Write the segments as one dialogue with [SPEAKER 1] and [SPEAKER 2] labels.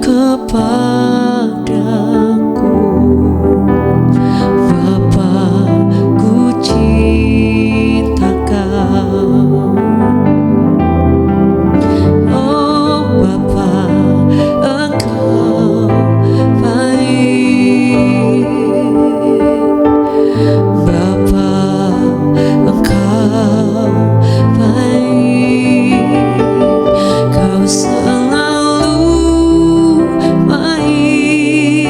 [SPEAKER 1] kepadaku. Bapa, ku cinta Kau. Oh Bapa, Engkau baik. Bapa, Engkau baik. Kau selalu baik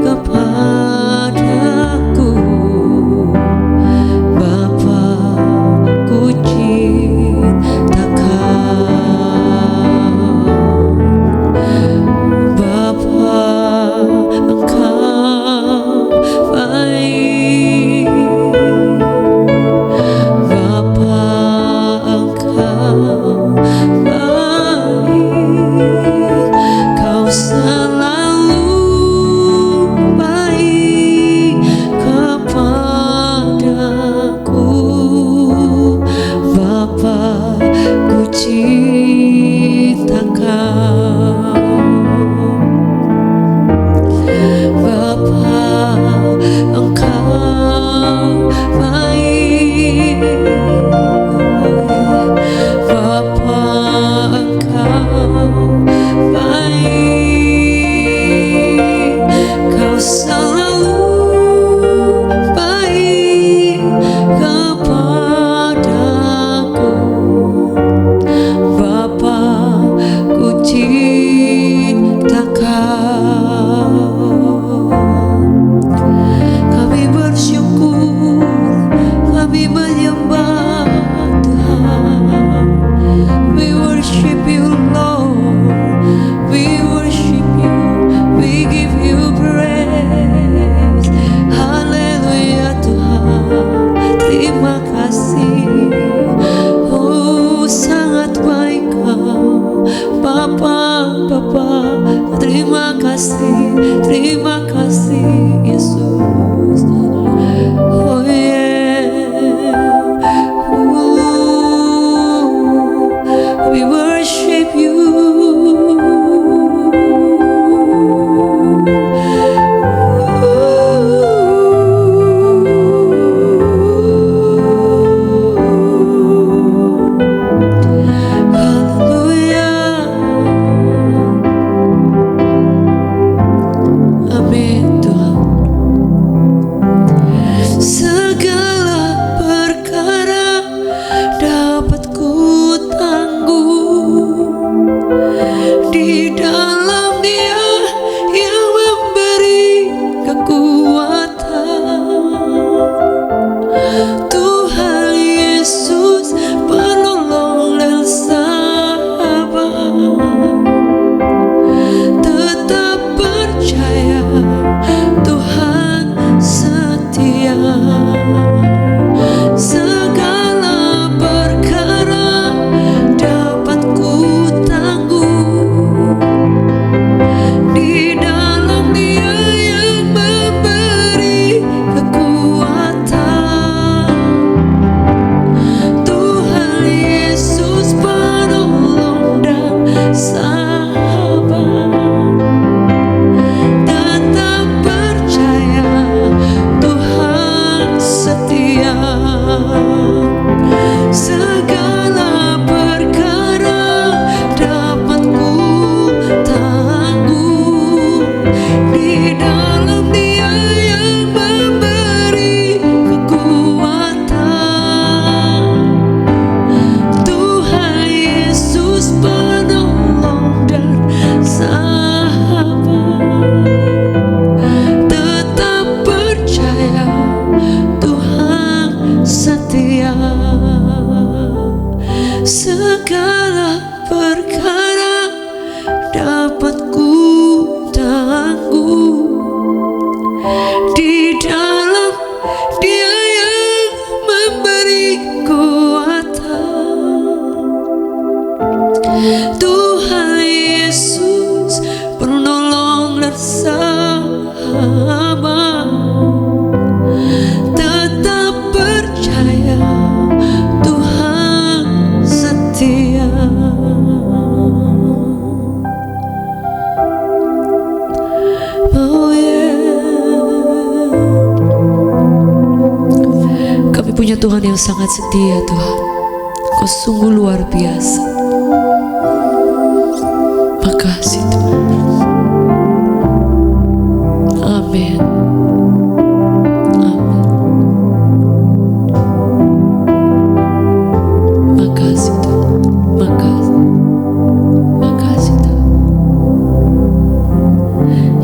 [SPEAKER 1] kepadaku. Bapa, ku cinta Kau. Bapa, Engkau baik. Bapa, Engkau baik. Kau selalu baik kepadaku. Bapa, ku cinta Kau. Bapa, Engkau baik. Bapa, Engkau baik. Kau selalu baik kepadaku. Bapa, ku cinta Kau. Kami bersyukur, kami menyembah Tuhan. We worship you, Lord. We worship you. We give you praise. Haleluya Tuhan. Terima kasih. Oh, sangat baik Kau. Bapa, terima kasih. Terima kasih Yesus. Oh yeah. Ooh, we worship you. Haleluya. Amin Tuhan. Segala perkara dapat ku tanggung di dalam Dia yang memberi kekuatan. Tuhan Yesus penolong dan sahabat. Tetap percaya Tuhan setia. Segala perkara dapat ku tanggung di dalam Dia yang memberi kekuatan. Tuhan Yesus penolong dan sahabat. Tetap percaya Tuhan setia. Segala perkara dapat ku tanggung di dalam Dia yang memberi kekuatan. Tuhan Yesus penolong dan sahabat. Tetap percaya Tuhan setia. Segala perkara dapat ku tanggung di dalam Dia yang memberi kekuatan. Tuhan Yesus penolong dan sahabat. Tetap percaya Tuhan setia. Ya Tuhan yang sangat setia Tuhan, Kau sungguh luar biasa. Makasih Tuhan. Amin. Amin. Makasih Tuhan. Makasih. Makasih Tuhan.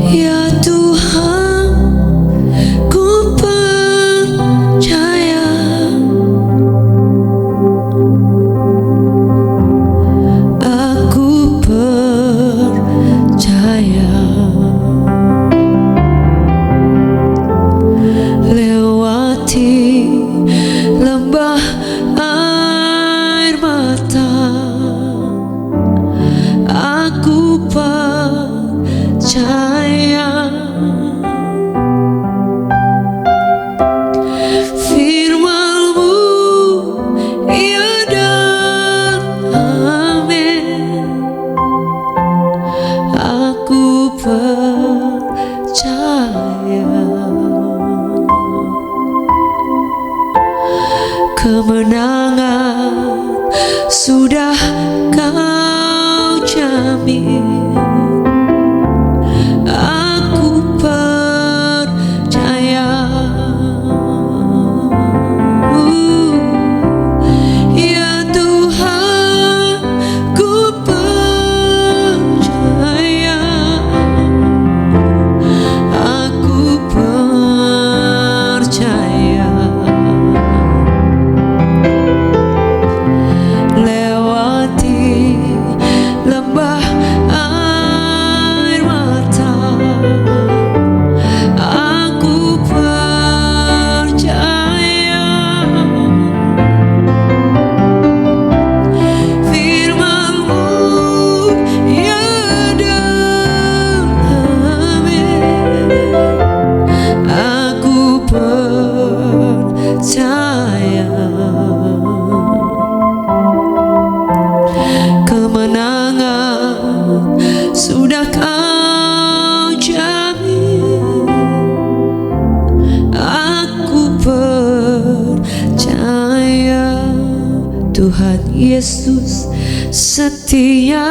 [SPEAKER 1] Ya Tuhan, ku percaya aku percaya lewati lembah air mata, aku percaya firman-Mu iya dan amin. Aku percaya kemenangan sudah Kau jamin. Aku percaya ya Tuhan, ku percaya aku percaya lewati lembah air mata, aku percaya firman-Mu ya dan amin. Aku percaya kemenangan sudah Kau jamin. Aku percaya Tuhan Yesus setia.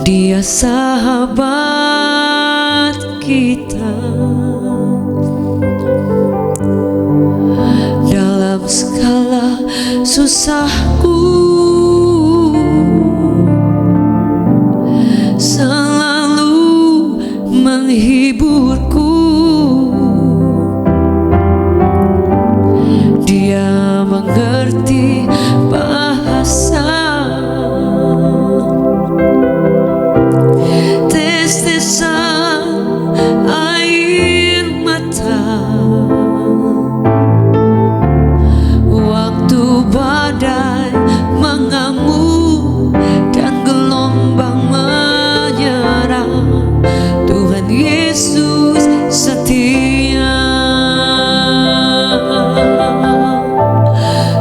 [SPEAKER 1] Dia sahabat kita dalam segala susahku, selalu menghiburku. Dia mengerti bahasa tes-tesan air mata, waktu badai mengamuk dan gelombang menyerang. Tuhan Yesus setia.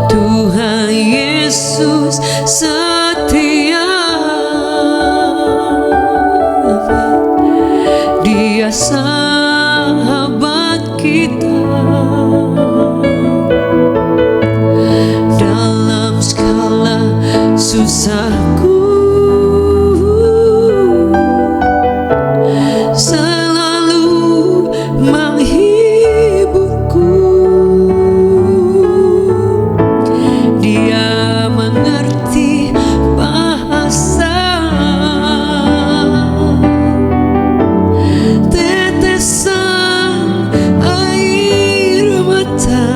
[SPEAKER 1] Tuhan Yesus setia. Dia sahabat kita dalam segala susahku, selalu menghiburku. Dia mengerti bahasa tetesan air mata,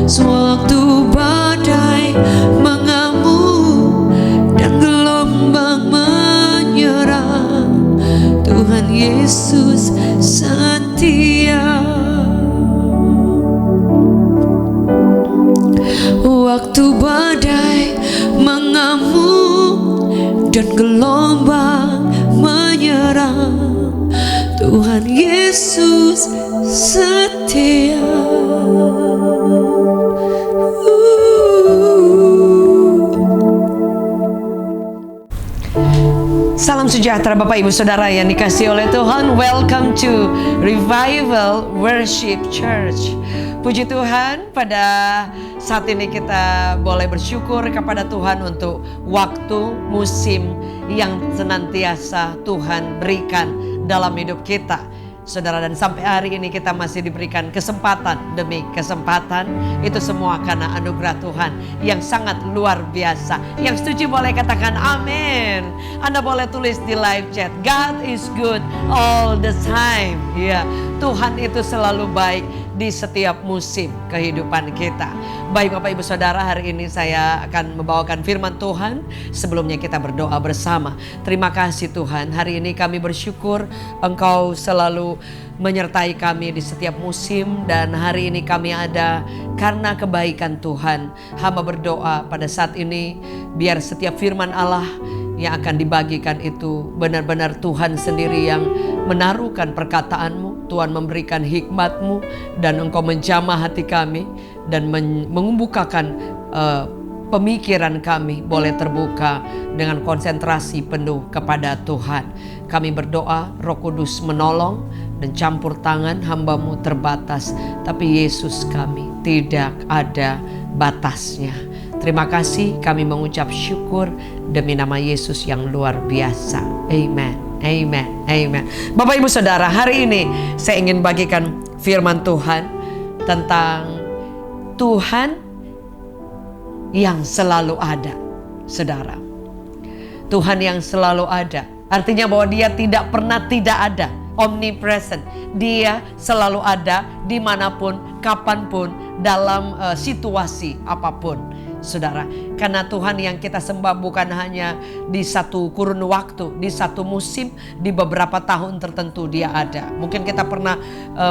[SPEAKER 1] sewaktu badai mengamuk dan gelombang menyerang. Tuhan Yesus setia. Waktu badai mengamuk dan gelombang menyerang, Tuhan Yesus setia.
[SPEAKER 2] Salam sejahtera sejahtera Bapak Ibu Saudara yang dikasihi oleh Tuhan. Welcome to Revival Worship Church. Puji Tuhan, pada saat ini kita boleh bersyukur kepada Tuhan untuk waktu musim yang senantiasa Tuhan berikan dalam hidup kita. Saudara, dan sampai hari ini kita masih diberikan kesempatan demi kesempatan. Itu semua karena anugerah Tuhan yang sangat luar biasa. Yang setuju boleh katakan amin. Anda boleh tulis di live chat, God is good all the time. Ya, Tuhan itu selalu baik di setiap musim kehidupan kita. Baik Bapak Ibu Saudara, hari ini saya akan membawakan firman Tuhan. Sebelumnya kita berdoa bersama. Terima kasih Tuhan, hari ini kami bersyukur Engkau selalu menyertai kami di setiap musim. Dan hari ini kami ada karena kebaikan Tuhan. Hamba berdoa pada saat ini, biar setiap firman Allah yang akan dibagikan itu benar-benar Tuhan sendiri yang menaruhkan perkataanmu. Tuhan memberikan hikmatmu dan Engkau menjamah hati kami dan membukakan pemikiran kami boleh terbuka dengan konsentrasi penuh kepada Tuhan. Kami berdoa Roh Kudus menolong dan campur tangan hamba-Mu terbatas, tapi Yesus kami tidak ada batasnya. Terima kasih, kami mengucap syukur demi nama Yesus yang luar biasa. Amen. Amen. Amen. Bapak Ibu Saudara, hari ini saya ingin bagikan firman Tuhan tentang Tuhan yang selalu ada. Saudara, Tuhan yang selalu ada artinya bahwa Dia tidak pernah tidak ada. Omnipresent. Dia selalu ada dimanapun, kapanpun, dalam situasi apapun. Saudara, karena Tuhan yang kita sembah bukan hanya di satu kurun waktu, di satu musim, di beberapa tahun tertentu Dia ada. Mungkin kita pernah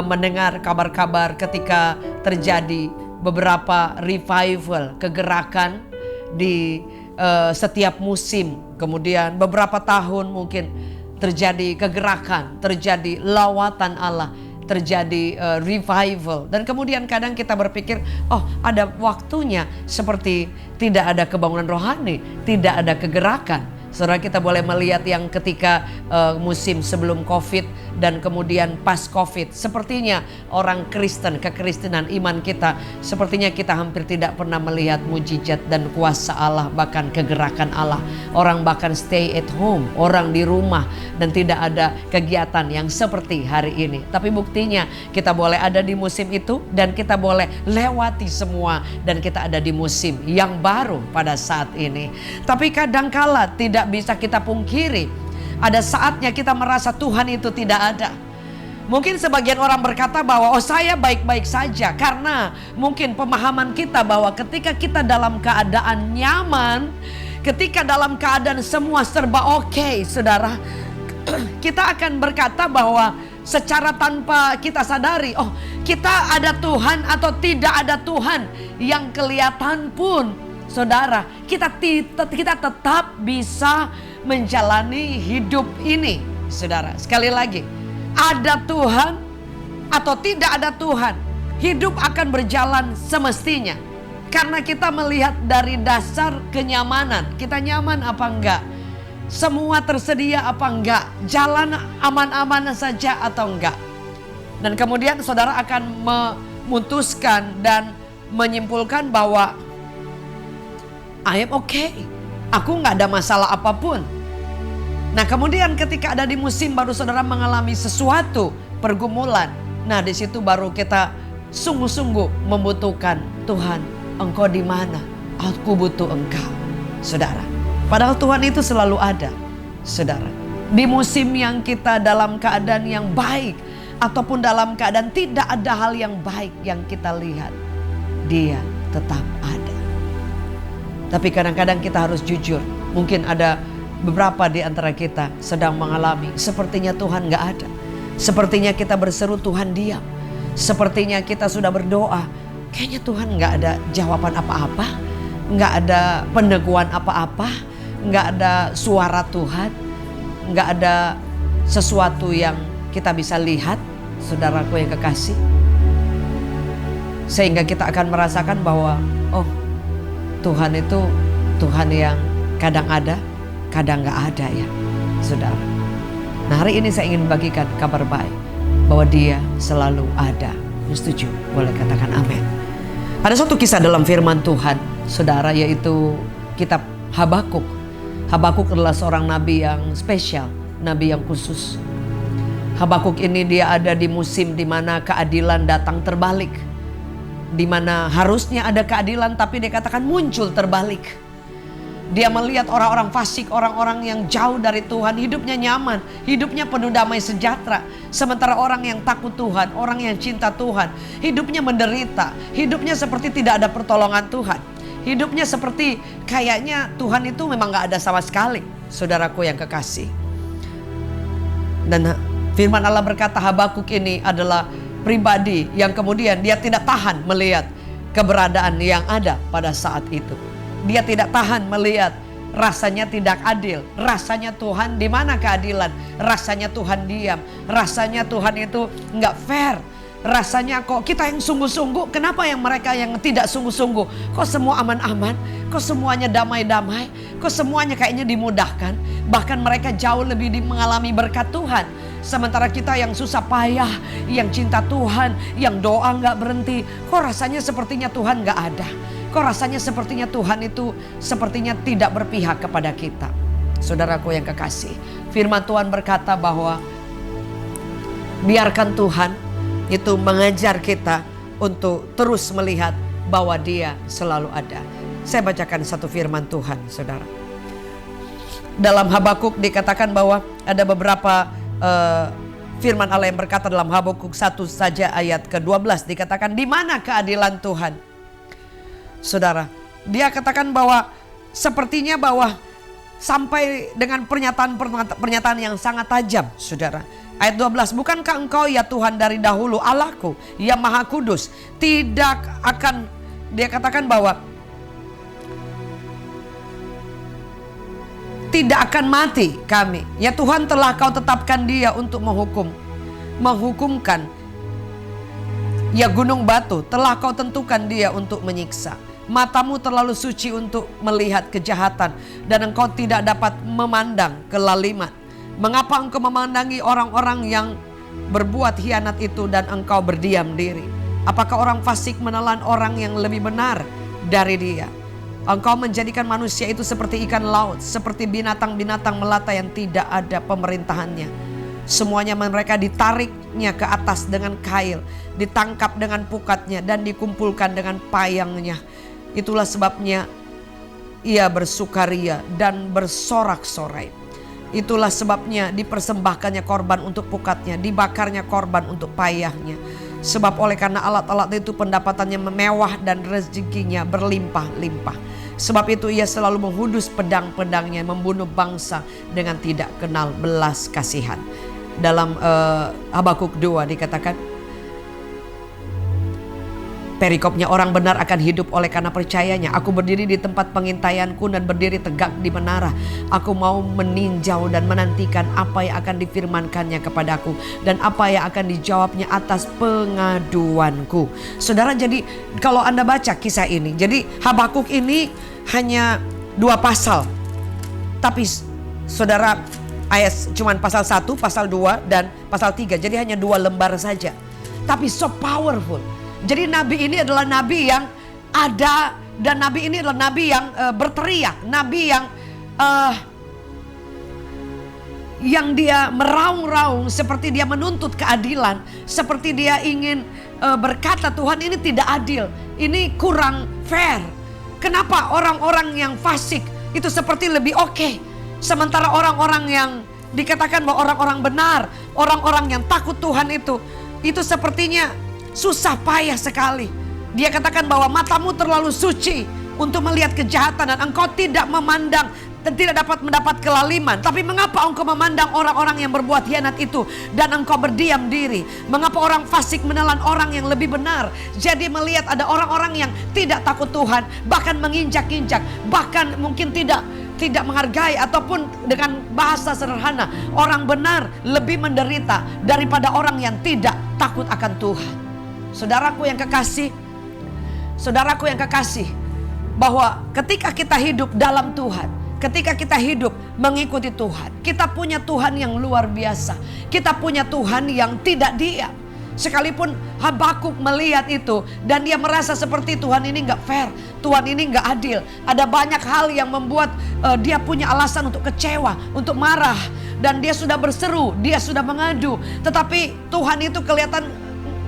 [SPEAKER 2] mendengar kabar-kabar ketika terjadi beberapa revival, kegerakan di setiap musim. Kemudian beberapa tahun mungkin terjadi kegerakan, terjadi lawatan Allah, terjadi revival. Dan kemudian kadang kita berpikir, oh ada waktunya, seperti tidak ada kebangunan rohani, tidak ada kegerakan. Saudara, kita boleh melihat yang ketika musim sebelum COVID dan kemudian pas COVID. Sepertinya orang Kristen, kekristenan iman kita, sepertinya kita hampir tidak pernah melihat mujizat dan kuasa Allah, bahkan kegerakan Allah. Orang bahkan stay at home, orang di rumah dan tidak ada kegiatan yang seperti hari ini. Tapi buktinya kita boleh ada di musim itu dan kita boleh lewati semua dan kita ada di musim yang baru pada saat ini. Tapi kadangkala tidak bisa kita pungkiri, ada saatnya kita merasa Tuhan itu tidak ada. Mungkin sebagian orang berkata bahwa oh saya baik-baik saja, karena mungkin pemahaman kita bahwa ketika kita dalam keadaan nyaman, ketika dalam keadaan semua serba oke, saudara, kita akan berkata bahwa secara tanpa kita sadari, oh kita ada Tuhan atau tidak ada Tuhan yang kelihatan pun, saudara, kita tetap bisa menjalani hidup ini. Saudara, sekali lagi, ada Tuhan atau tidak ada Tuhan, hidup akan berjalan semestinya. Karena kita melihat dari dasar kenyamanan, kita nyaman apa enggak, semua tersedia apa enggak, jalan aman-aman saja atau enggak. Dan kemudian saudara akan memutuskan dan menyimpulkan bahwa I am okay, aku nggak ada masalah apapun. Nah kemudian ketika ada di musim baru saudara mengalami sesuatu pergumulan, nah di situ baru kita sungguh-sungguh membutuhkan Tuhan. Engkau di mana? Aku butuh Engkau, saudara. Padahal Tuhan itu selalu ada, saudara. Di musim yang kita dalam keadaan yang baik ataupun dalam keadaan tidak ada hal yang baik yang kita lihat, Dia tetap ada. Tapi kadang-kadang kita harus jujur. Mungkin ada beberapa di antara kita sedang mengalami sepertinya Tuhan gak ada. Sepertinya kita berseru Tuhan diam. Sepertinya kita sudah berdoa, kayaknya Tuhan gak ada jawaban apa-apa, gak ada peneguhan apa-apa, gak ada suara Tuhan, gak ada sesuatu yang kita bisa lihat, saudaraku yang kekasih. Sehingga kita akan merasakan bahwa oh, Tuhan itu Tuhan yang kadang ada, kadang gak ada ya. saudara. Nah, hari ini saya ingin bagikan kabar baik bahwa Dia selalu ada. Yang setuju boleh katakan amin. Ada satu kisah dalam firman Tuhan, saudara, yaitu kitab Habakuk. Habakuk adalah seorang nabi yang spesial, nabi yang khusus. Habakuk ini dia ada di musim di mana keadilan datang terbalik. Di mana harusnya ada keadilan tapi dia katakan muncul terbalik. Dia melihat orang-orang fasik, orang-orang yang jauh dari Tuhan, hidupnya nyaman, hidupnya penuh damai sejahtera. Sementara orang yang takut Tuhan, orang yang cinta Tuhan, hidupnya menderita, hidupnya seperti tidak ada pertolongan Tuhan. Hidupnya seperti kayaknya Tuhan itu memang gak ada sama sekali, saudaraku yang kekasih. Dan firman Allah berkata Habakuk ini adalah pribadi yang kemudian dia tidak tahan melihat keberadaan yang ada pada saat itu. Dia tidak tahan melihat rasanya tidak adil. Rasanya Tuhan di mana keadilan? Rasanya Tuhan diam. Rasanya Tuhan itu nggak fair. Rasanya kok kita yang sungguh-sungguh, kenapa yang mereka yang tidak sungguh-sungguh? Kok semua aman-aman? Kok semuanya damai-damai? Kok semuanya kayaknya dimudahkan? Bahkan mereka jauh lebih mengalami berkat Tuhan. Sementara kita yang susah payah, yang cinta Tuhan, yang doa nggak berhenti, kok rasanya sepertinya Tuhan nggak ada. Kok rasanya sepertinya Tuhan itu sepertinya tidak berpihak kepada kita. Saudaraku yang kekasih, firman Tuhan berkata bahwa biarkan Tuhan itu mengajar kita untuk terus melihat bahwa Dia selalu ada. Saya bacakan satu firman Tuhan, saudara. Dalam Habakuk dikatakan bahwa ada beberapa firman Allah yang berkata dalam Habakuk 1 saja ayat ke-12 dikatakan, di mana keadilan Tuhan? Saudara, dia katakan bahwa sepertinya bahwa sampai dengan pernyataan yang sangat tajam, saudara. Ayat 12, bukankah engkau ya Tuhan dari dahulu Allahku yang maha kudus, tidak akan, dia katakan bahwa tidak akan mati kami. Ya Tuhan telah kau tetapkan dia untuk menghukumkan. Ya gunung batu telah kau tentukan dia untuk menyiksa. Matamu terlalu suci untuk melihat kejahatan dan engkau tidak dapat memandang kelaliman. Mengapa engkau memandangi orang-orang yang berbuat khianat itu dan engkau berdiam diri? Apakah orang fasik menelan orang yang lebih benar dari dia? Engkau menjadikan manusia itu seperti ikan laut, seperti binatang-binatang melata yang tidak ada pemerintahannya. Semuanya mereka ditariknya ke atas dengan kail, ditangkap dengan pukatnya dan dikumpulkan dengan payangnya. Itulah sebabnya ia bersukaria dan bersorak-sorai. Itulah sebabnya dipersembahkannya korban untuk pukatnya, dibakarnya korban untuk payahnya. Sebab oleh karena alat-alat itu pendapatannya mewah dan rezekinya berlimpah-limpah. Sebab itu ia selalu menghudus pedang-pedangnya, membunuh bangsa dengan tidak kenal belas kasihan. Dalam Habakuk 2 dikatakan, perikopnya, orang benar akan hidup oleh karena percayanya. Aku berdiri di tempat pengintaianku dan berdiri tegak di menara. Aku mau meninjau dan menantikan apa yang akan difirmankannya kepadaku dan apa yang akan dijawabnya atas pengaduanku. Saudara, jadi kalau Anda baca kisah ini, jadi Habakuk ini hanya 2 pasal. Tapi saudara, ayat cuman pasal 1, pasal 2 dan pasal 3. Jadi hanya 2 lembar saja. Tapi so powerful. Jadi nabi ini adalah nabi yang ada, dan nabi ini adalah nabi yang berteriak, nabi yang dia meraung-raung seperti dia menuntut keadilan, seperti dia ingin berkata Tuhan ini tidak adil, ini kurang fair. Kenapa orang-orang yang fasik itu seperti lebih oke, sementara orang-orang yang dikatakan bahwa orang-orang benar, orang-orang yang takut Tuhan itu sepertinya susah payah sekali. Dia katakan bahwa matamu terlalu suci untuk melihat kejahatan dan engkau tidak memandang dan tidak dapat mendapat kelaliman. Tapi mengapa engkau memandang orang-orang yang berbuat khianat itu dan engkau berdiam diri? Mengapa orang fasik menelan orang yang lebih benar? Jadi melihat ada orang-orang yang tidak takut Tuhan, bahkan menginjak-injak, bahkan mungkin tidak menghargai, ataupun dengan bahasa sederhana, orang benar lebih menderita daripada orang yang tidak takut akan Tuhan. Saudaraku yang kekasih, bahwa ketika kita hidup dalam Tuhan, ketika kita hidup mengikuti Tuhan, kita punya Tuhan yang luar biasa. Kita punya Tuhan yang tidak diam. Sekalipun Habakuk melihat itu dan dia merasa seperti Tuhan ini gak fair, Tuhan ini gak adil. Ada banyak hal yang membuat dia punya alasan untuk kecewa, untuk marah. Dan dia sudah berseru, dia sudah mengadu. Tetapi Tuhan itu kelihatan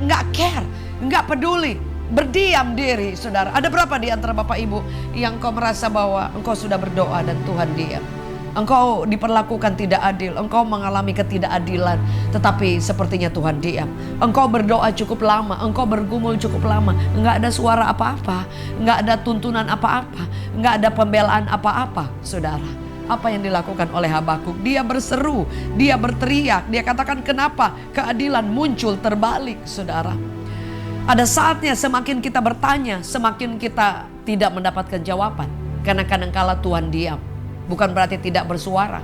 [SPEAKER 2] gak care, gak peduli, berdiam diri. Saudara, ada berapa di antara Bapak Ibu yang kau merasa bahwa engkau sudah berdoa dan Tuhan diam? Engkau diperlakukan tidak adil, engkau mengalami ketidakadilan, tetapi sepertinya Tuhan diam. Engkau berdoa cukup lama, engkau bergumul cukup lama, enggak ada suara apa-apa, enggak ada tuntunan apa-apa, enggak ada pembelaan apa-apa. Saudara, apa yang dilakukan oleh Habakuk? Dia berseru, dia berteriak, dia katakan kenapa keadilan muncul terbalik. Saudara, ada saatnya semakin kita bertanya, semakin kita tidak mendapatkan jawaban. Karena kadangkala Tuhan diam. Bukan berarti tidak bersuara,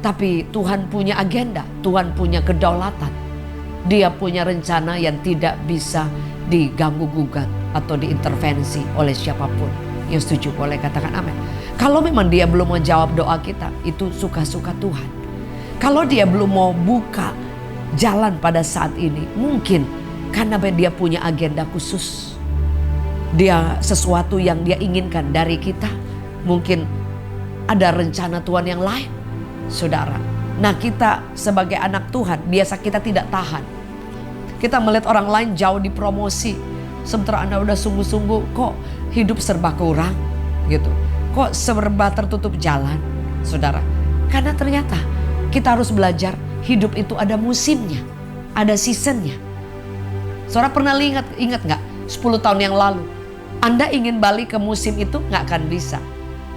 [SPEAKER 2] tapi Tuhan punya agenda, Tuhan punya kedaulatan. Dia punya rencana yang tidak bisa diganggu-gugat atau diintervensi oleh siapapun. Yang setuju boleh katakan amin. Kalau memang dia belum menjawab doa kita, itu suka-suka Tuhan. Kalau dia belum mau buka jalan pada saat ini, mungkin karena dia punya agenda khusus. Dia sesuatu yang dia inginkan dari kita. Mungkin ada rencana Tuhan yang lain, saudara. Nah, kita sebagai anak Tuhan biasa kita tidak tahan. Kita melihat orang lain jauh dipromosi, sementara Anda udah sungguh-sungguh kok hidup serba kurang gitu. Kok serba tertutup jalan, saudara. Karena ternyata kita harus belajar hidup itu ada musimnya, ada seasonnya. Saudara pernah ingat gak 10 tahun yang lalu Anda ingin balik ke musim itu gak akan bisa.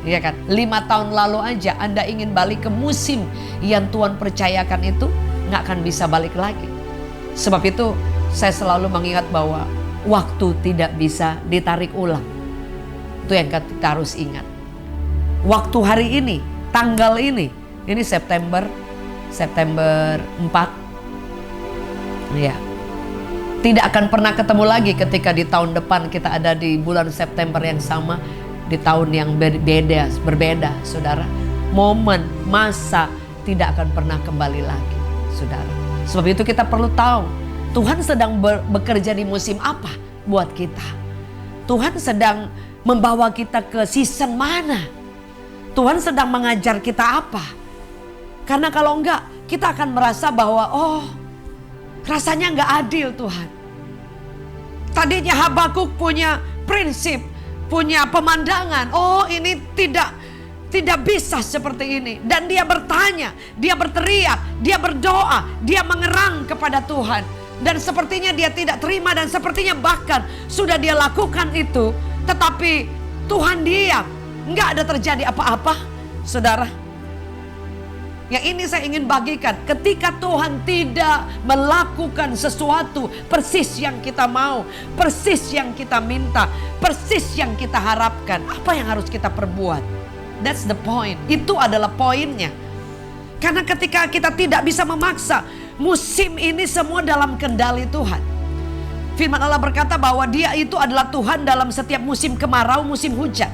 [SPEAKER 2] Iya kan? 5 tahun lalu aja Anda ingin balik ke musim yang Tuhan percayakan itu, gak akan bisa balik lagi. Sebab itu saya selalu mengingat bahwa waktu tidak bisa ditarik ulang. Itu yang kita harus ingat. Waktu hari ini, tanggal ini September 4. Ya. Tidak akan pernah ketemu lagi ketika di tahun depan kita ada di bulan September yang sama. Di tahun yang berbeda, saudara. Momen, masa tidak akan pernah kembali lagi, saudara. Sebab itu kita perlu tahu Tuhan sedang bekerja di musim apa buat kita. Tuhan sedang membawa kita ke season mana. Tuhan sedang mengajar kita apa. Karena kalau enggak, kita akan merasa bahwa rasanya enggak adil Tuhan. Tadinya Habakuk punya prinsip, punya pemandangan, ini tidak bisa seperti ini. Dan dia bertanya, dia berteriak, dia berdoa, dia mengerang kepada Tuhan. Dan sepertinya dia tidak terima dan sepertinya bahkan sudah dia lakukan itu. Tetapi Tuhan diam, nggak ada terjadi apa-apa, saudara. Yang ini saya ingin bagikan, ketika Tuhan tidak melakukan sesuatu persis yang kita mau, persis yang kita minta, persis yang kita harapkan, apa yang harus kita perbuat? That's the point. Itu adalah poinnya. Karena ketika kita tidak bisa memaksa, musim ini semua dalam kendali Tuhan. Firman Allah berkata bahwa Dia itu adalah Tuhan dalam setiap musim kemarau, musim hujan.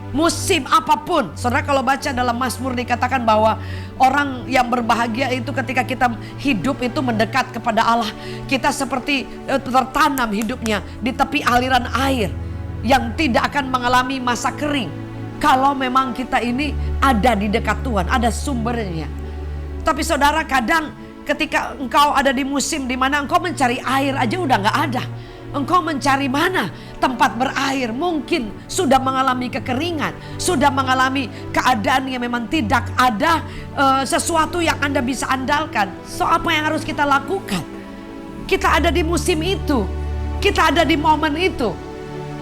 [SPEAKER 2] Musim apapun. Saudara, kalau baca dalam Mazmur dikatakan bahwa orang yang berbahagia itu ketika kita hidup itu mendekat kepada Allah. Kita seperti tertanam hidupnya di tepi aliran air yang tidak akan mengalami masa kering. Kalau memang kita ini ada di dekat Tuhan, ada sumbernya. Tapi saudara, kadang ketika engkau ada di musim di mana engkau mencari air aja udah gak ada. Engkau mencari mana tempat berair, mungkin sudah mengalami kekeringan, sudah mengalami keadaan yang memang tidak ada sesuatu yang Anda bisa andalkan. So apa yang harus kita lakukan? Kita ada di musim itu, kita ada di momen itu.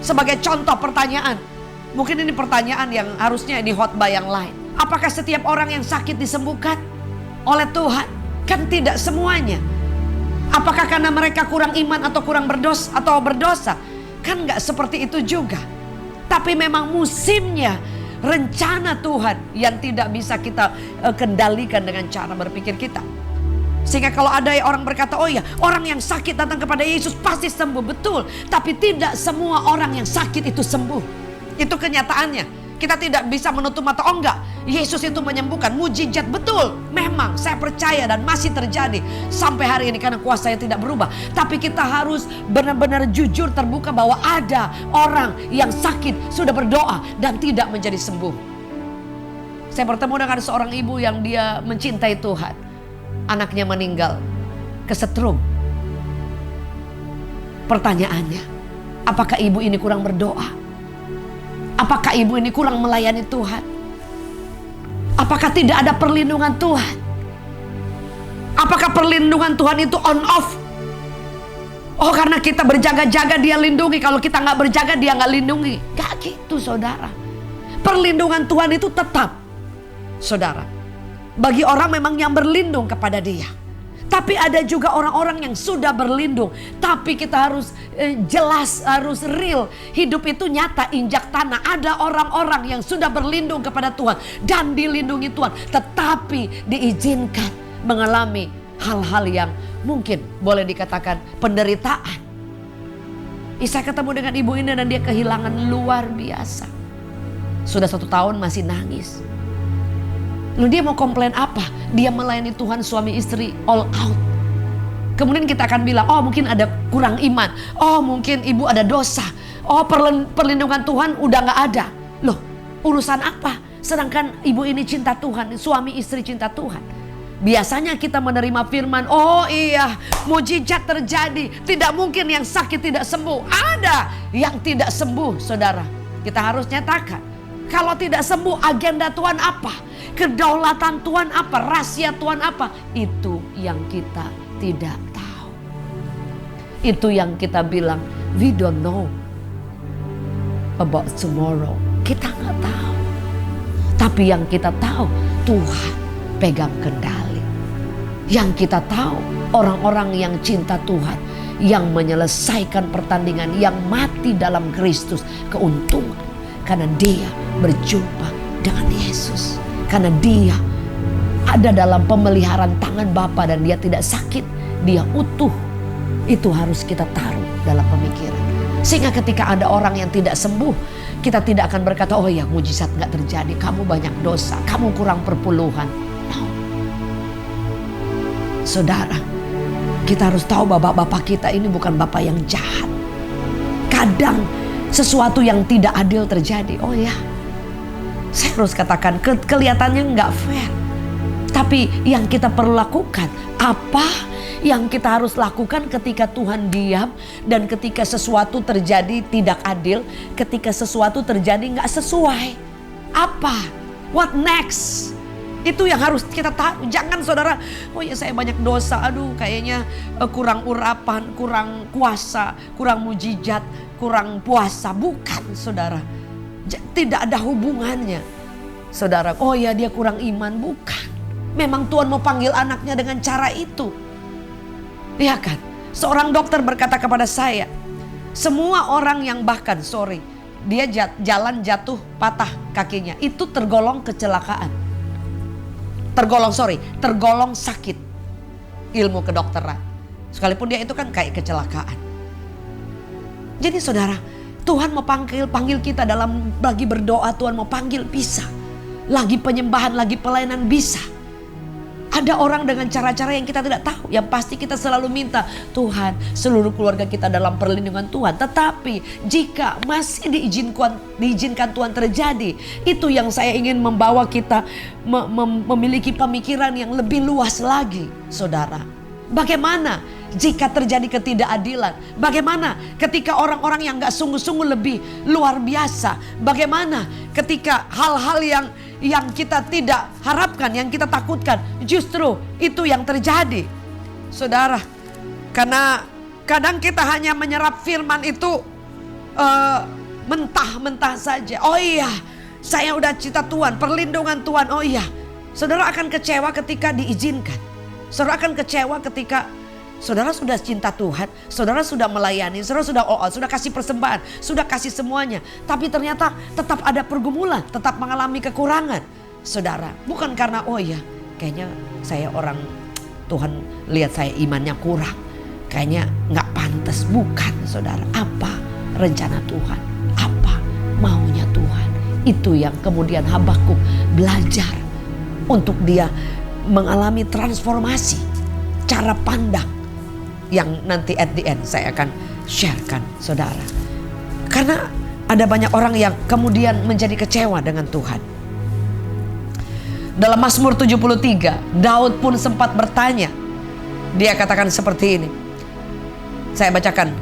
[SPEAKER 2] Sebagai contoh pertanyaan, mungkin ini pertanyaan yang harusnya di khotbah yang lain. Apakah setiap orang yang sakit disembuhkan oleh Tuhan? Kan tidak semuanya. Apakah karena mereka kurang iman atau kurang berdosa? Kan gak seperti itu juga. Tapi memang musimnya, rencana Tuhan yang tidak bisa kita kendalikan dengan cara berpikir kita. Sehingga kalau ada orang berkata, oh ya, orang yang sakit datang kepada Yesus pasti sembuh. Betul, tapi tidak semua orang yang sakit itu sembuh. Itu kenyataannya. Kita tidak bisa menutup mata. Oh enggak, Yesus itu menyembuhkan, mujizat betul. Memang saya percaya dan masih terjadi sampai hari ini karena kuasanya tidak berubah. Tapi kita harus benar-benar jujur terbuka bahwa ada orang yang sakit sudah berdoa dan tidak menjadi sembuh. Saya bertemu dengan seorang ibu yang dia mencintai Tuhan. Anaknya meninggal kesetrum. Pertanyaannya, apakah ibu ini kurang berdoa? Apakah ibu ini kurang melayani Tuhan? Apakah tidak ada perlindungan Tuhan? Apakah perlindungan Tuhan itu on off? Oh, karena kita berjaga-jaga dia lindungi. Kalau kita nggak berjaga dia nggak lindungi. Gak gitu, saudara. Perlindungan Tuhan itu tetap, saudara. Bagi orang memang yang berlindung kepada dia. Tapi ada juga orang-orang yang sudah berlindung. Tapi kita harus jelas, harus real. Hidup itu nyata, injak tanah. Ada orang-orang yang sudah berlindung kepada Tuhan dan dilindungi Tuhan. Tetapi diizinkan mengalami hal-hal yang mungkin boleh dikatakan penderitaan. Saya ketemu dengan ibu ini dan dia kehilangan luar biasa. Sudah 1 tahun masih nangis. Lalu dia mau komplain apa? Dia melayani Tuhan suami istri all out. Kemudian kita akan bilang, oh mungkin ada kurang iman. Oh mungkin ibu ada dosa. Oh perlindungan Tuhan udah gak ada. Loh, urusan apa? Sedangkan ibu ini cinta Tuhan, suami istri cinta Tuhan. Biasanya kita menerima firman, oh iya mujizat terjadi. Tidak mungkin yang sakit tidak sembuh. Ada yang tidak sembuh, saudara. Kita harus nyatakan, kalau tidak sembuh agenda Tuhan apa? Kedaulatan Tuhan apa? Rahasia Tuhan apa? Itu yang kita tidak tahu. Itu yang kita bilang, we don't know about tomorrow. Kita nggak tahu. Tapi yang kita tahu, Tuhan pegang kendali. Yang kita tahu, orang-orang yang cinta Tuhan, yang menyelesaikan pertandingan, yang mati dalam Kristus, keuntungan. Karena dia berjumpa dengan Yesus. Karena dia ada dalam pemeliharaan tangan Bapa dan dia tidak sakit. Dia utuh. Itu harus kita taruh dalam pemikiran. Sehingga ketika ada orang yang tidak sembuh, kita tidak akan berkata, oh ya mujizat gak terjadi. Kamu banyak dosa. Kamu kurang perpuluhan. No. Saudara, kita harus tahu bahwa Bapak kita ini bukan Bapak yang jahat. Kadang sesuatu yang tidak adil terjadi. Oh ya, saya harus katakan kelihatannya nggak fair. Tapi yang kita perlu lakukan, apa yang kita harus lakukan ketika Tuhan diam dan ketika sesuatu terjadi tidak adil, ketika sesuatu terjadi nggak sesuai. Apa? What next? Itu yang harus kita tahu. Jangan saudara, oh ya saya banyak dosa, aduh kayaknya kurang urapan, kurang kuasa, kurang mujizat, kurang puasa. Bukan saudara. Tidak ada hubungannya. Saudara, oh ya dia kurang iman. Bukan. Memang Tuhan mau panggil anaknya dengan cara itu. Iya kan? Seorang dokter berkata kepada saya, semua orang yang bahkan dia jalan jatuh patah kakinya, itu tergolong kecelakaan. Tergolong sakit. Ilmu kedokteran. Sekalipun dia itu kan kayak kecelakaan. Jadi saudara, Tuhan mau panggil kita dalam lagi berdoa, Tuhan mau panggil bisa. Lagi penyembahan, lagi pelayanan bisa. Ada orang dengan cara-cara yang kita tidak tahu. Yang pasti kita selalu minta, Tuhan seluruh keluarga kita dalam perlindungan Tuhan. Tetapi jika masih diizinkan Tuhan terjadi, itu yang saya ingin membawa kita memiliki pemikiran yang lebih luas lagi, saudara. Bagaimana jika terjadi ketidakadilan? Bagaimana ketika orang-orang yang gak sungguh-sungguh lebih luar biasa? Bagaimana ketika hal-hal yang kita tidak harapkan, yang kita takutkan, justru itu yang terjadi? Saudara, karena kadang kita hanya menyerap firman itu mentah-mentah saja. Oh iya, saya udah cinta Tuhan, perlindungan Tuhan, oh iya. Saudara akan kecewa ketika diizinkan. Saudara akan kecewa ketika saudara sudah cinta Tuhan, saudara sudah melayani, saudara sudah all out, sudah kasih persembahan, sudah kasih semuanya. Tapi ternyata tetap ada pergumulan, tetap mengalami kekurangan. Saudara, bukan karena oh ya kayaknya saya orang Tuhan lihat saya imannya kurang, kayaknya gak pantas. Bukan saudara, apa rencana Tuhan, apa maunya Tuhan. Itu yang kemudian Habakuk belajar untuk dia mengalami transformasi cara pandang yang nanti at the end saya akan sharekan saudara. Karena ada banyak orang yang kemudian menjadi kecewa dengan Tuhan. Dalam Mazmur 73, Daud pun sempat bertanya. Dia katakan seperti ini. Saya bacakan.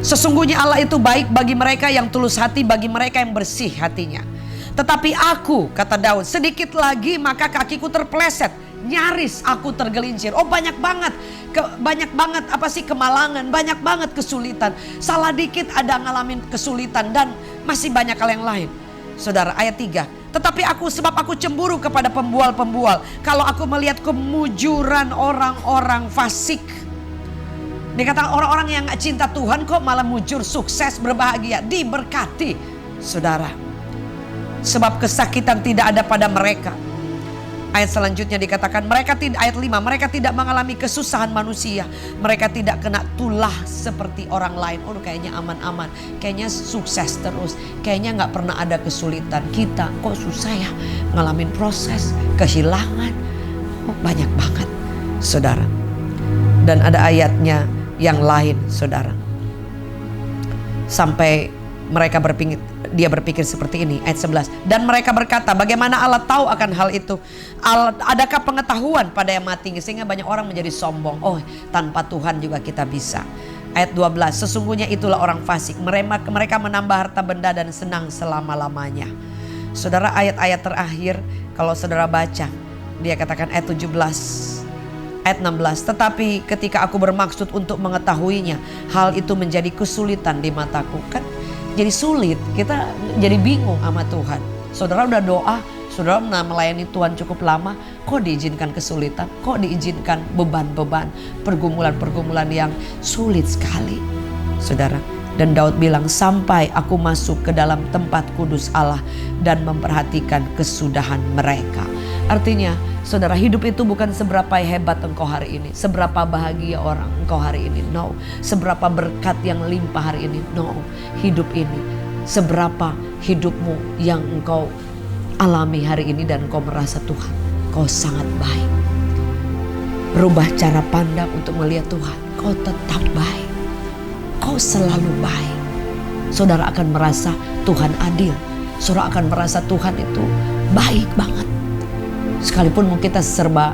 [SPEAKER 2] Sesungguhnya Allah itu baik bagi mereka yang tulus hati, bagi mereka yang bersih hatinya. Tetapi aku, kata Daud, sedikit lagi maka kakiku terpeleset, nyaris aku tergelincir. Oh banyak banget kemalangan, banyak banget kesulitan. Salah dikit ada ngalamin kesulitan dan masih banyak hal yang lain. Saudara, ayat 3. Tetapi sebab aku cemburu kepada pembual-pembual. Kalau aku melihat kemujuran orang-orang fasik. Dia kata orang-orang yang gak cinta Tuhan kok malah mujur, sukses, berbahagia, diberkati. Saudara, sebab kesakitan tidak ada pada mereka. Ayat selanjutnya dikatakan ayat 5, mereka tidak mengalami kesusahan manusia. Mereka tidak kena tulah seperti orang lain. Oh kayaknya aman-aman, kayaknya sukses terus, kayaknya gak pernah ada kesulitan. Kita kok susah ya, ngalamin proses, kehilangan. Oh banyak banget saudara. Dan ada ayatnya yang lain saudara. Sampai mereka dia berpikir seperti ini, ayat 11. Dan mereka berkata, bagaimana Allah tahu akan hal itu? Adakah pengetahuan pada yang mati? Sehingga banyak orang menjadi sombong. Oh tanpa Tuhan juga kita bisa. Ayat 12, sesungguhnya itulah orang fasik. Mereka menambah harta benda dan senang selama-lamanya. Saudara, ayat-ayat terakhir kalau saudara baca, dia katakan ayat 17. Ayat 16, tetapi ketika aku bermaksud untuk mengetahuinya, hal itu menjadi kesulitan di mataku. Kan jadi sulit, kita jadi bingung sama Tuhan. Saudara udah doa, saudara melayani Tuhan cukup lama, kok diizinkan kesulitan, kok diizinkan beban-beban, pergumulan-pergumulan yang sulit sekali. Saudara, dan Daud bilang, sampai aku masuk ke dalam tempat kudus Allah dan memperhatikan kesudahan mereka. Artinya, saudara, hidup itu bukan seberapa hebat engkau hari ini, seberapa bahagia orang engkau hari ini, no. Seberapa berkat yang limpah hari ini, no. Hidup ini, seberapa hidupmu yang engkau alami hari ini dan engkau merasa Tuhan, kau sangat baik. Rubah cara pandang untuk melihat Tuhan, kau tetap baik, kau selalu baik. Saudara akan merasa Tuhan adil, saudara akan merasa Tuhan itu baik banget. Sekalipun mungkin kita serba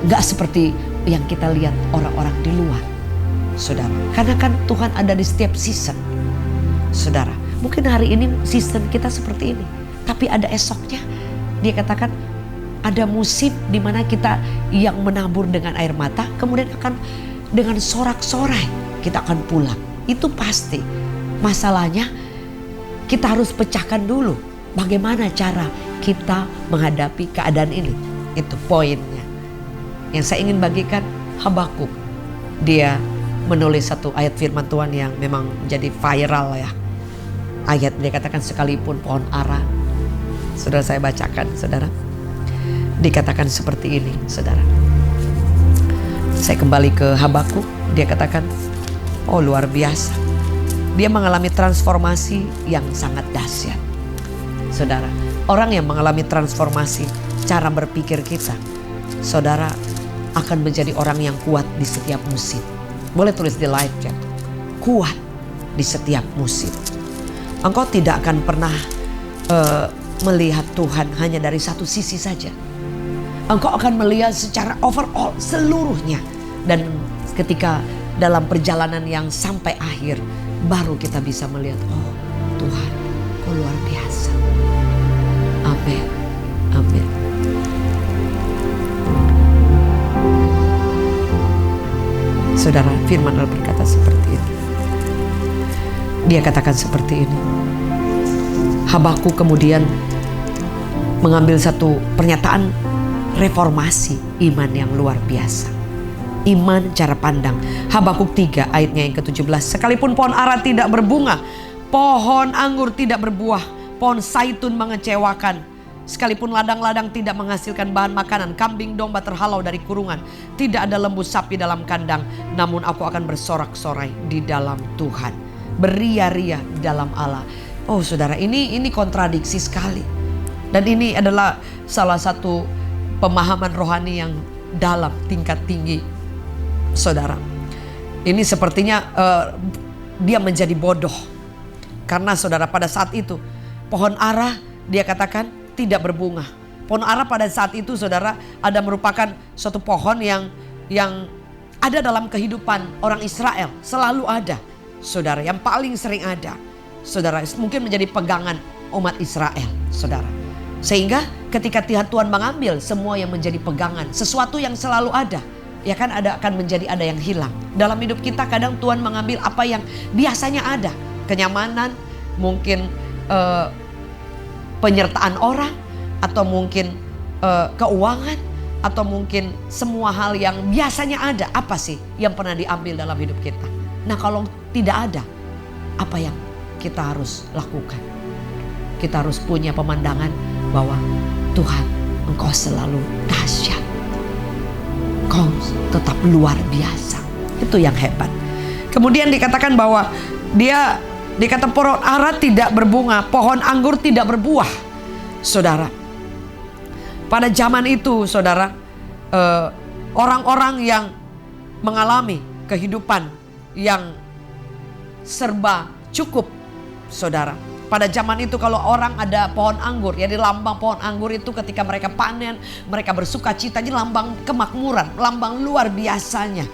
[SPEAKER 2] gak seperti yang kita lihat orang-orang di luar, saudara. Karena kan Tuhan ada di setiap season, saudara. Mungkin hari ini season kita seperti ini, tapi ada esoknya. Dia katakan ada musim di mana kita yang menabur dengan air mata, kemudian akan dengan sorak-sorai kita akan pulang. Itu pasti. Masalahnya kita harus pecahkan dulu bagaimana cara kita menghadapi keadaan ini. Itu poinnya. Yang saya ingin bagikan, Habakuk. Dia menulis satu ayat firman Tuhan yang memang menjadi viral ya. Ayat dia katakan sekalipun pohon ara. Saudara, saya bacakan saudara. Dikatakan seperti ini saudara. Saya kembali ke Habakuk. Dia katakan, oh luar biasa. Dia mengalami transformasi yang sangat dahsyat. Saudara, orang yang mengalami transformasi cara berpikir kita, saudara, akan menjadi orang yang kuat di setiap musim. Boleh tulis di live chat. Kuat di setiap musim. Engkau tidak akan pernah melihat Tuhan hanya dari satu sisi saja. Engkau akan melihat secara overall seluruhnya. Dan ketika dalam perjalanan yang sampai akhir, baru kita bisa melihat, oh Tuhan, kau luar biasa. Amin. Amin. Saudara, firman Allah berkata seperti ini. Dia katakan seperti ini. Habakuk kemudian mengambil satu pernyataan reformasi iman yang luar biasa. Iman cara pandang. Habakuk 3 ayatnya yang ke-17. Sekalipun pohon ara tidak berbunga, pohon anggur tidak berbuah, pohon zaitun mengecewakan, sekalipun ladang-ladang tidak menghasilkan bahan makanan, kambing domba terhalau dari kurungan, tidak ada lembu sapi dalam kandang, namun aku akan bersorak-sorai di dalam Tuhan, beria-ria di dalam Allah. Oh saudara, ini kontradiksi sekali. Dan ini adalah salah satu pemahaman rohani yang dalam, tingkat tinggi. Saudara, ini sepertinya dia menjadi bodoh. Karena saudara, pada saat itu pohon ara dia katakan tidak berbunga. Pohon ara pada saat itu saudara ada merupakan suatu pohon yang ada dalam kehidupan orang Israel. Selalu ada saudara, yang paling sering ada saudara, mungkin menjadi pegangan umat Israel saudara. Sehingga ketika Tuhan mengambil semua yang menjadi pegangan, sesuatu yang selalu ada, ya kan, akan menjadi ada yang hilang. Dalam hidup kita kadang Tuhan mengambil apa yang biasanya ada, kenyamanan, mungkin penyertaan orang, atau mungkin keuangan, atau mungkin semua hal yang biasanya ada. Apa sih yang pernah diambil dalam hidup kita? Nah kalau tidak ada, apa yang kita harus lakukan? Kita harus punya pemandangan bahwa Tuhan, Engkau selalu dahsyat, Engkau tetap luar biasa. Itu yang hebat. Kemudian dikatakan bahwa dia dikata pohon ara tidak berbunga, pohon anggur tidak berbuah. Saudara, pada zaman itu saudara, orang-orang yang mengalami kehidupan yang serba cukup saudara. Pada zaman itu kalau orang ada pohon anggur, ya di lambang pohon anggur itu ketika mereka panen, mereka bersuka cita. Jadi lambang kemakmuran, lambang luar biasanya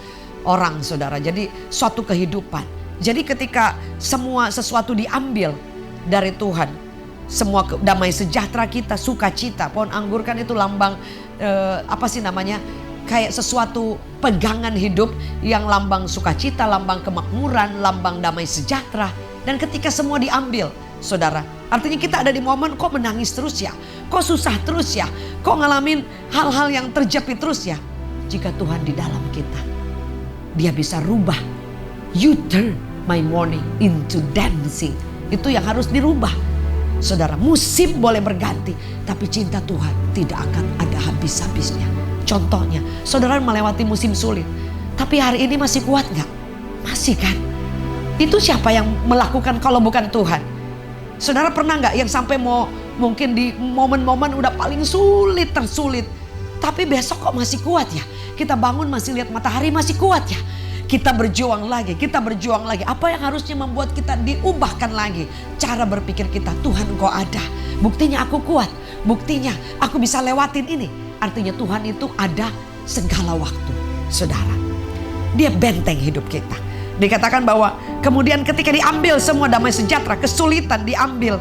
[SPEAKER 2] orang saudara. Jadi suatu kehidupan. Jadi ketika semua sesuatu diambil dari Tuhan, semua damai sejahtera kita, sukacita. Pohon anggur kan itu lambang apa sih namanya? Kayak sesuatu pegangan hidup yang lambang sukacita, lambang kemakmuran, lambang damai sejahtera. Dan ketika semua diambil, saudara, artinya kita ada di momen kok menangis terus ya, kok susah terus ya, kok ngalamin hal-hal yang terjepit terus ya. Jika Tuhan di dalam kita, Dia bisa rubah. You turn my mourning into dancing. Itu yang harus dirubah. Saudara, musim boleh berganti, tapi cinta Tuhan tidak akan ada habis-habisnya. Contohnya, saudara melewati musim sulit, tapi hari ini masih kuat gak? Masih kan? Itu siapa yang melakukan kalau bukan Tuhan? Saudara pernah gak yang sampai mungkin di momen-momen udah paling sulit, tersulit, tapi besok kok masih kuat ya? Kita bangun masih lihat matahari, masih kuat ya? Kita berjuang lagi, kita berjuang lagi. Apa yang harusnya membuat kita diubahkan lagi? Cara berpikir kita, Tuhan Engkau ada. Buktinya aku kuat, buktinya aku bisa lewatin ini. Artinya Tuhan itu ada segala waktu, saudara. Dia benteng hidup kita. Dikatakan bahwa kemudian ketika diambil semua damai sejahtera, kesulitan diambil,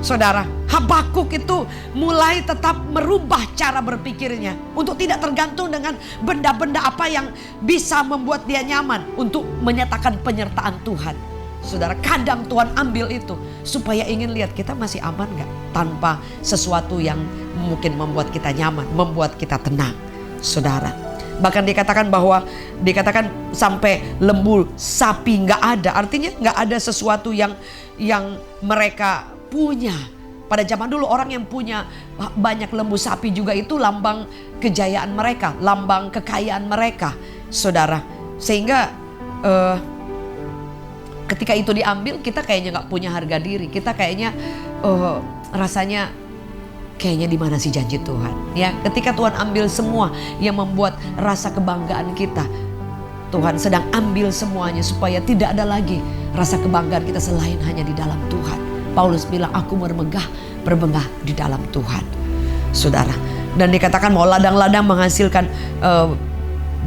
[SPEAKER 2] saudara. Habakuk itu mulai tetap merubah cara berpikirnya untuk tidak tergantung dengan benda-benda apa yang bisa membuat dia nyaman, untuk menyatakan penyertaan Tuhan. Saudara, kadang Tuhan ambil itu supaya ingin lihat kita masih aman gak tanpa sesuatu yang mungkin membuat kita nyaman, membuat kita tenang, saudara. Bahkan dikatakan bahwa sampai lembu sapi gak ada. Artinya gak ada sesuatu yang mereka punya. Pada zaman dulu orang yang punya banyak lembu sapi juga itu lambang kejayaan mereka, lambang kekayaan mereka, saudara. Sehingga ketika itu diambil, kita kayaknya gak punya harga diri. Kita kayaknya rasanya kayaknya di mana sih janji Tuhan? Ya, ketika Tuhan ambil semua yang membuat rasa kebanggaan kita, Tuhan sedang ambil semuanya supaya tidak ada lagi rasa kebanggaan kita selain hanya di dalam Tuhan. Paulus bilang, aku berbengah di dalam Tuhan, saudara. Dan dikatakan bahwa ladang-ladang menghasilkan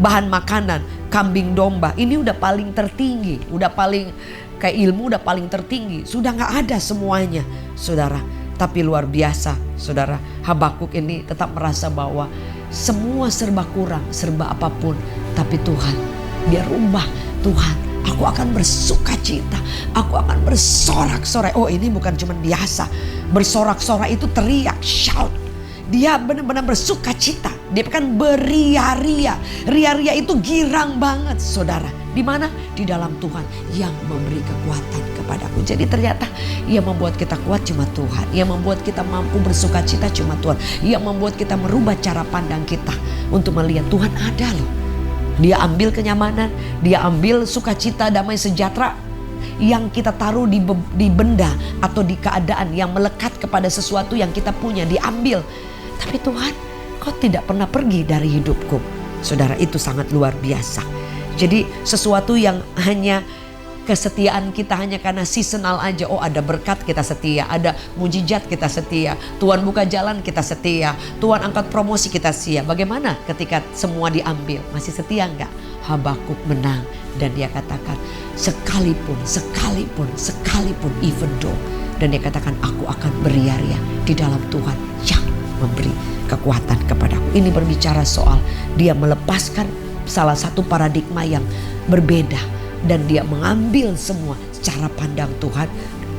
[SPEAKER 2] bahan makanan, kambing domba. Ini udah paling tertinggi, udah paling kayak ilmu udah paling tertinggi. Sudah gak ada semuanya, saudara. Tapi luar biasa, saudara. Habakuk ini tetap merasa bahwa semua serba kurang, serba apapun. Tapi Tuhan, dia rubah. Tuhan, aku akan bersuka cita, aku akan bersorak-sorai. Oh, ini bukan cuma biasa. Bersorak-sorai itu teriak, shout. Dia benar-benar bersuka cita. Dia kan beria-ria. Ria-ria itu girang banget, saudara. Di mana? Di dalam Tuhan yang memberi kekuatan kepadaku. Jadi ternyata yang membuat kita kuat cuma Tuhan. Yang membuat kita mampu bersuka cita cuma Tuhan. Yang membuat kita merubah cara pandang kita untuk melihat Tuhan ada loh. Dia ambil kenyamanan, dia ambil sukacita, damai sejahtera. yang kita taruh di benda atau di keadaan yang melekat kepada sesuatu yang kita punya diambil. Tapi Tuhan, Kau tidak pernah pergi dari hidupku. Saudara, itu sangat luar biasa. Jadi sesuatu yang hanya kesetiaan kita hanya karena seasonal aja. Oh, ada berkat kita setia, ada mujizat kita setia, Tuhan buka jalan kita setia, Tuhan angkat promosi kita setia. Bagaimana ketika semua diambil? Masih setia enggak? Habakuk menang dan dia katakan sekalipun even though, dan dia katakan aku akan beria-ria di dalam Tuhan yang memberi kekuatan kepadaku. Ini berbicara soal dia melepaskan salah satu paradigma yang berbeda dan dia mengambil semua cara pandang Tuhan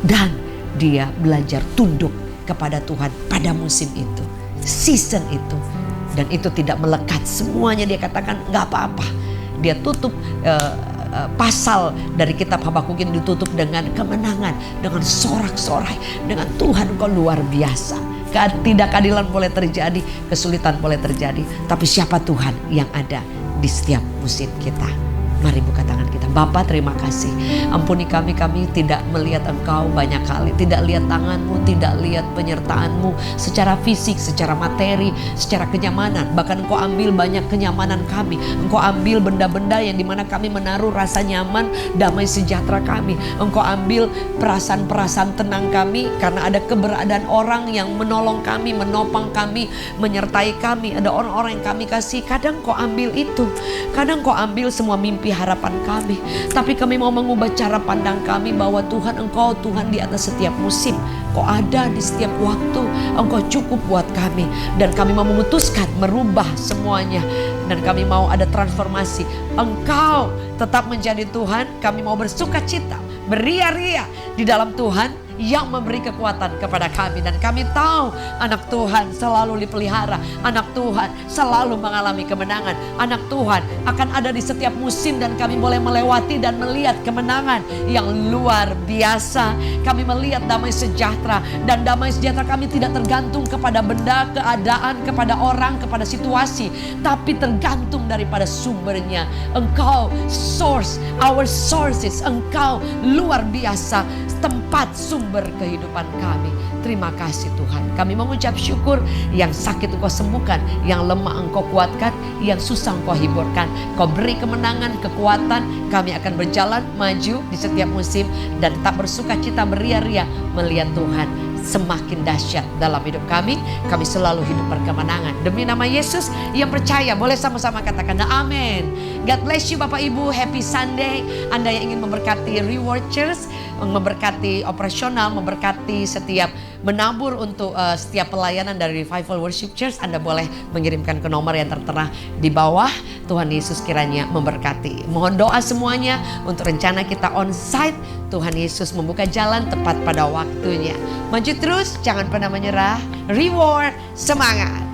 [SPEAKER 2] dan dia belajar tunduk kepada Tuhan pada musim itu, season itu, dan itu tidak melekat semuanya. Dia katakan nggak apa-apa. Dia tutup pasal dari kitab Habakuk ini ditutup dengan kemenangan, dengan sorak-sorai, dengan Tuhan Kau luar biasa. Ketidakadilan boleh terjadi, kesulitan boleh terjadi, tapi siapa Tuhan yang ada di setiap musim kita? Mari buka tangan kita. Bapa, terima kasih. Ampuni kami tidak melihat Engkau banyak kali. Tidak lihat tangan-Mu, tidak lihat penyertaan-Mu secara fisik, secara materi, secara kenyamanan. Bahkan Engkau ambil banyak kenyamanan kami. Engkau ambil benda-benda yang dimana kami menaruh rasa nyaman, damai sejahtera kami. Engkau ambil perasaan-perasaan tenang kami karena ada keberadaan orang yang menolong kami, menopang kami, menyertai kami. Ada orang-orang yang kami kasih. Kadang Kau ambil itu. Kadang Kau ambil semua mimpi harapan kami. Tapi kami mau mengubah cara pandang kami bahwa Tuhan, Engkau Tuhan di atas setiap musim. Kau ada di setiap waktu. Engkau cukup buat kami. Dan kami mau memutuskan merubah semuanya. Dan kami mau ada transformasi. Engkau tetap menjadi Tuhan. Kami mau bersuka cita, beria-ria di dalam Tuhan yang memberi kekuatan kepada kami. Dan kami tahu anak Tuhan selalu dipelihara, anak Tuhan selalu mengalami kemenangan, anak Tuhan akan ada di setiap musim dan kami boleh melewati dan melihat kemenangan yang luar biasa. Kami melihat damai sejahtera, dan damai sejahtera kami tidak tergantung kepada benda, keadaan, kepada orang, kepada situasi, tapi tergantung daripada sumbernya. Engkau source, our sources. Engkau luar biasa, tempat sumber kehidupan kami. Terima kasih Tuhan. Kami mengucap syukur. Yang sakit Engkau sembuhkan, yang lemah Engkau kuatkan, yang susah Engkau hiburkan. Kau beri kemenangan, kekuatan. Kami akan berjalan maju di setiap musim dan tetap bersuka cita, beria-ria melihat Tuhan semakin dahsyat dalam hidup kami. Kami selalu hidup berkemenangan. Demi nama Yesus, yang percaya boleh sama-sama katakan amin. God bless you Bapak Ibu. Happy Sunday. Anda yang ingin memberkati Reward Church, memberkati operasional, memberkati setiap menabur untuk setiap pelayanan dari Revival Worship Church, Anda boleh mengirimkan ke nomor yang tertera di bawah. Tuhan Yesus kiranya memberkati. Mohon doa semuanya untuk rencana kita on-site. Tuhan Yesus membuka jalan tepat pada waktunya. Maju terus, jangan pernah menyerah. Reward, semangat.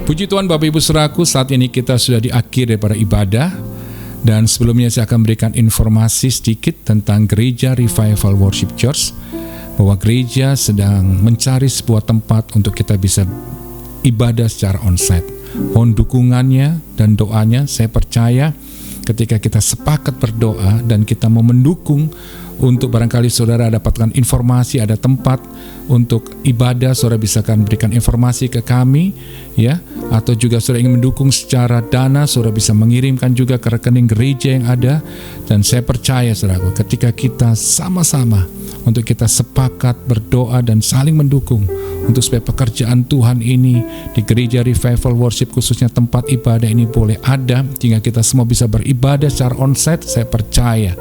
[SPEAKER 3] Puji Tuhan Bapak Ibu Saudaraku, saat ini kita sudah di akhir daripada ibadah. Dan sebelumnya saya akan berikan informasi sedikit tentang Gereja Revival Worship Church, bahwa gereja sedang mencari sebuah tempat untuk kita bisa ibadah secara onsite. Mohon dukungannya dan doanya. Saya percaya ketika kita sepakat berdoa dan kita mau mendukung untuk barangkali saudara dapatkan informasi ada tempat untuk ibadah, saudara bisa akan berikan informasi ke kami, ya. Atau juga saudara ingin mendukung secara dana, saudara bisa mengirimkan juga ke rekening gereja yang ada. Dan saya percaya saudaraku, ketika kita sama-sama untuk kita sepakat berdoa dan saling mendukung untuk supaya pekerjaan Tuhan ini di Gereja Revival Worship, khususnya tempat ibadah ini boleh ada, sehingga kita semua bisa beribadah secara onsite. Saya percaya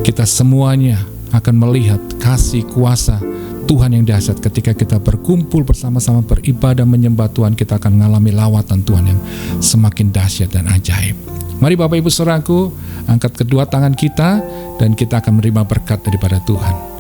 [SPEAKER 3] kita semuanya akan melihat kasih kuasa Tuhan yang dahsyat ketika kita berkumpul bersama-sama beribadah menyembah Tuhan. Kita akan mengalami lawatan Tuhan yang semakin dahsyat dan ajaib. Mari Bapak Ibu Saudaraku, angkat kedua tangan kita dan kita akan menerima berkat daripada Tuhan.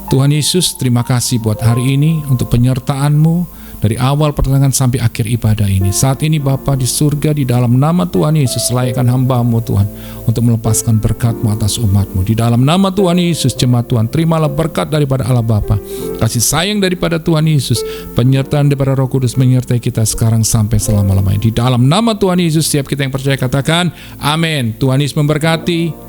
[SPEAKER 3] Tuhan Yesus, terima kasih buat hari ini untuk penyertaan-Mu dari awal pertengahan sampai akhir ibadah ini. Saat ini Bapa di surga, di dalam nama Tuhan Yesus, layakkan hamba-Mu Tuhan untuk melepaskan berkat-Mu atas umat-Mu. Di dalam nama Tuhan Yesus, jemaat Tuhan, terimalah berkat daripada Allah Bapa, kasih sayang daripada Tuhan Yesus, penyertaan daripada Roh Kudus menyertai kita sekarang sampai selama-lamanya. Di dalam nama Tuhan Yesus, setiap kita yang percaya katakan amin. Tuhan Yesus memberkati.